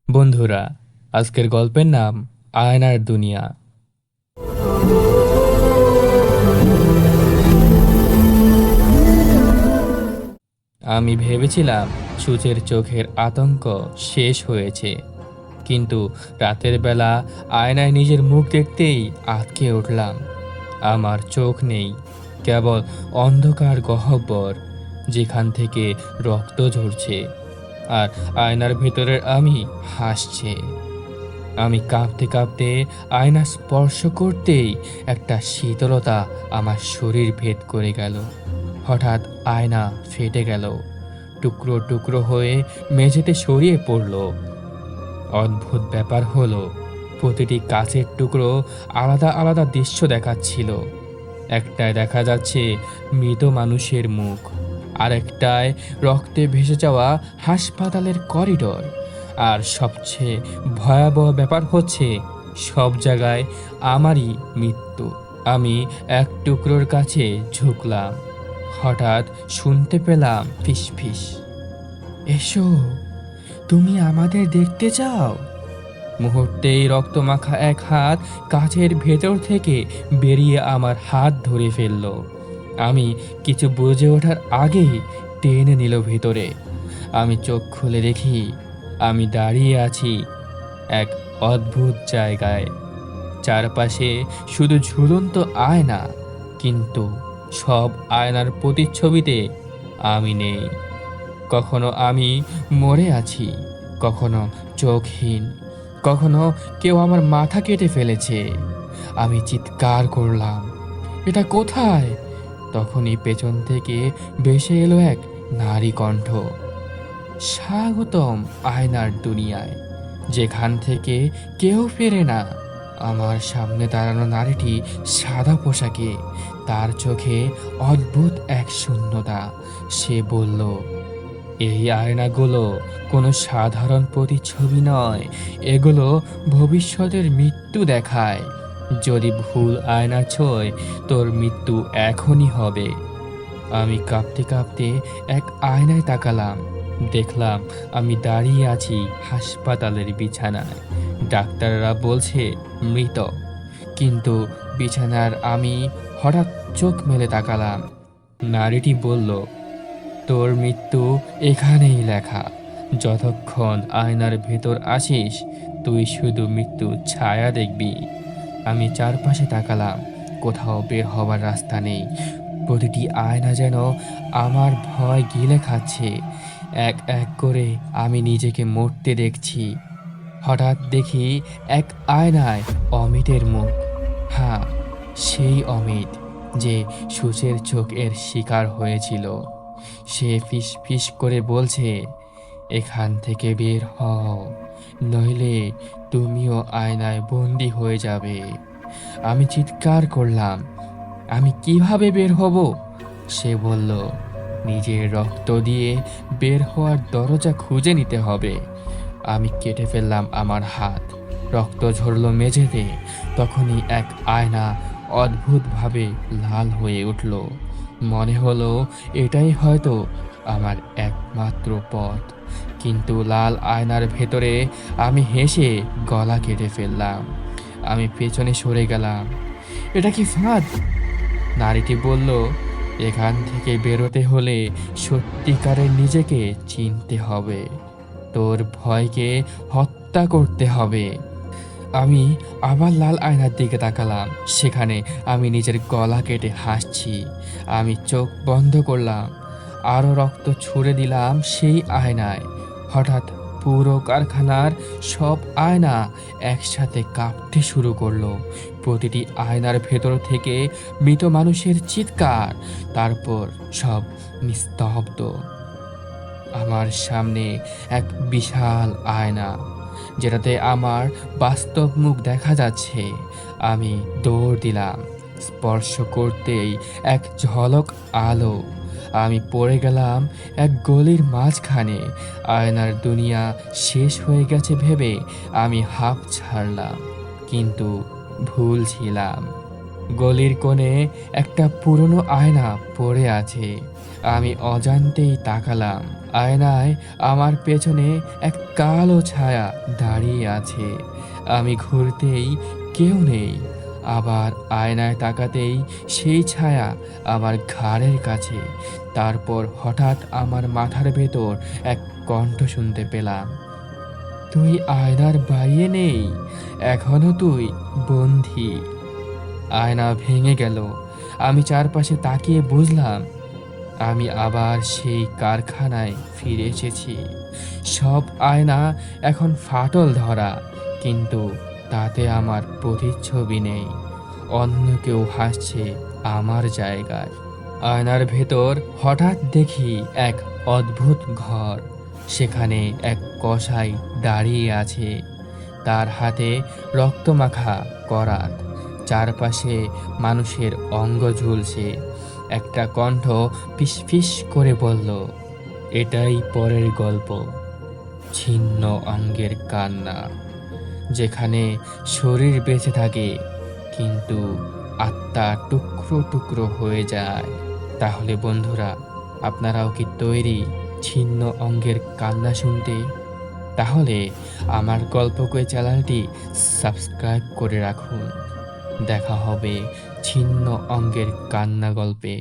বন্ধুরা, আজকের গল্পের নাম আয়নার দুনিয়া। আমি ভেবেছিলাম সূচের চোখের আতঙ্ক শেষ হয়েছে, কিন্তু রাতের বেলা আয়নায় নিজের মুখ দেখতেই আটকে উঠলাম। আমার চোখ নেই, কেবল অন্ধকার গহ্বর যেখান থেকে রক্ত ঝরছে, আর আয়নার ভেতরের আমি হাসছে। আমি কাঁপতে কাঁপতে আয়না স্পর্শ করতেই একটা শীতলতা আমার শরীর ভেদ করে গেল। হঠাৎ আয়না ফেটে গেল, টুকরো টুকরো হয়ে মেঝেতে ছড়িয়ে পড়ল। অদ্ভুত ব্যাপার হলো, প্রতিটি কাচের টুকরো আলাদা আলাদা দৃশ্য দেখাচ্ছিল। একটায় দেখা যাচ্ছে মৃত মানুষের মুখ, আরেকটায় রক্তে ভেসে যাওয়া হাসপাতালের করিডোর, আর সবচেয়ে ভয়াবহ ব্যাপার হচ্ছে সব জায়গায় আমারই মৃত্যু। আমি এক টুকরোর কাছে ঝুঁকলাম, হঠাৎ শুনতে পেলাম ফিসফিস, এসো, তুমি আমাদের দেখতে চাও? মুহূর্তেই রক্তমাখা এক হাত কাছের ভেতর থেকে বেরিয়ে আমার হাত ধরে ফেলল। আমি কিছু বুঝে ওঠার আগেই টেনে নিল ভেতরে। আমি চোখ খুলে দেখি আমি দাঁড়িয়ে আছি এক অদ্ভুত জায়গায়। চারপাশে শুধু ঝুলন্ত আয়না, কিন্তু সব আয়নার প্রতিচ্ছবিতে আমি নেই। কখনো আমি মরে আছি, কখনো চোখহীন, কখনো কেউ আমার মাথা কেটে ফেলেছে। আমি চিৎকার করলাম, এটা কোথায়? তখনই পেছন থেকে ভেসে এলো এক নারী কণ্ঠ, স্বাগতম আয়নার দুনিয়ায়, যেখান থেকে কেউ ফেরে না। আমার সামনে দাঁড়ানো নারীটি সাদা পোশাকে, তার চোখে অদ্ভুত এক শূন্যতা। সে বলল, এই আয়নাগুলো কোনো সাধারণ প্রতিচ্ছবি নয়, এগুলো ভবিষ্যতের মৃত্যু দেখায়। যদি ভুল আয়না ছোঁয়, তোর মৃত্যু এখনই হবে। আমি কাঁপতে কাঁপতে এক আয়নায় তাকালাম, দেখলাম আমি দাঁড়িয়ে আছি হাসপাতালের বিছানায়। ডাক্তাররা বলছে মৃত, কিন্তু বিছানার আমি হঠাৎ চোখ মেলে তাকালাম। নারীটি বলল, তোর মৃত্যু এখানেই লেখা। যতক্ষণ আয়নার ভেতর আছিস, তুই শুধু মৃত্যু ছায়া দেখবি। আমি চারপাশে তাকালাম, কোথাও বের হবার রাস্তা নেই। প্রতিটি আয়না যেন আমার ভয় গিলে খাচ্ছে। এক এক করে আমি নিজেকে মরতে দেখছি। হঠাৎ দেখি এক আয়নায় অমিতের মুখ। হ্যাঁ, সেই অমিত যে সূচের চোখের শিকার হয়েছিল। সে ফিস ফিস করে বলছে, এখান থেকে বের হও, নইলে তুমিও আয়নায় বন্দি হয়ে যাবে। আমি চিৎকার করলাম, আমি কিভাবে বের হব? সে বলল, নিজের রক্ত দিয়ে বের হওয়ার দরজা খুঁজে নিতে হবে। আমি কেটে ফেললাম আমার হাত, রক্ত ঝরল মেঝেতে। তখনই এক আয়না অদ্ভুতভাবে লাল হয়ে উঠল। মনে হলো এটাই হয়তো আমার একমাত্র পথ। কিন্তু লাল আয়নার ভেতরে আমি হেসে গলা কেটে ফেললাম। আমি পেছনে সরে গেলাম। এটা কি ফাঁদ? নারীটি বলল, এখান থেকে বেরোতে হলে সত্যিকারের নিজেকে চিনতে হবে, তোর ভয়কে হত্যা করতে হবে। আমি আবার লাল আয়নার দিকে তাকালাম, সেখানে আমি নিজের গলা কেটে হাসছি। আমি চোখ বন্ধ করলাম, আরও রক্ত ছুঁড়ে দিলাম সেই আয়নায়। হঠাৎ পুরো কারখানার সব আয়না একসাথে কাঁপতে শুরু করলো। প্রতিটি আয়নার ভেতর থেকে মৃত মানুষের চিৎকার, তারপর সব নিস্তব্ধ। আমার সামনে এক বিশাল আয়না, যেটাতে আমার বাস্তব মুখ দেখা যাচ্ছে। আমি দৌড় দিলাম, স্পর্শ করতেই এক ঝলক আলো। আমি পড়ে গেলাম এক গলির মাঝখানে। আয়নার দুনিয়া শেষ হয়ে গেছে ভেবে আমি হাঁপ ছাড়লাম, কিন্তু ভুল ছিলাম। গলির কোণে একটা পুরনো আয়না পড়ে আছে। আমি অজান্তেই তাকালাম, আয়নায় আমার পেছনে এক কালো ছায়া দাঁড়িয়ে আছে। আমি ঘুরতেই কেউ নেই। আবার আয়নায় তাকাতেই সেই ছায়া আমার ঘাড়ের কাছে। তারপর হঠাৎ আমার মাথার ভেতর এক কণ্ঠ শুনতে পেলাম, তুই আয়নার বাইরে নেই, এখনো তুই বন্দী। আয়না ভেঙে গেল। আমি চারপাশে তাকিয়ে বুঝলাম আমি আবার সেই কারখানায় ফিরে এসেছি। সব আয়না এখন ফাটল ধরা, কিন্তু তাতে আমার প্রতিচ্ছবি নেই। অন্য কেউ হাসছে আমার জায়গায়। আয়নার ভেতর হঠাৎ দেখি এক অদ্ভুত ঘর। সেখানে এক কসাই দাঁড়িয়ে আছে, তার হাতে রক্তমাখা করাত। চারপাশে মানুষের অঙ্গ ঝুলছে। একটা কণ্ঠ ফিসফিস করে বলল, এটাই পরের গল্প, ছিন্ন অঙ্গের কান্না। যেখানে শরীর বেঁচে থাকে কিন্তু আত্মা টুকরো টুকরো হয়ে যায়। তাহলে বন্ধুরা, আপনারাও কি তৈরি ছিন্ন অঙ্গের কান্না শুনতে? তাহলে আমার গল্পকই চ্যানেলটি সাবস্ক্রাইব করে রাখুন। দেখা হবে ছিন্ন অঙ্গের কান্না গল্পে।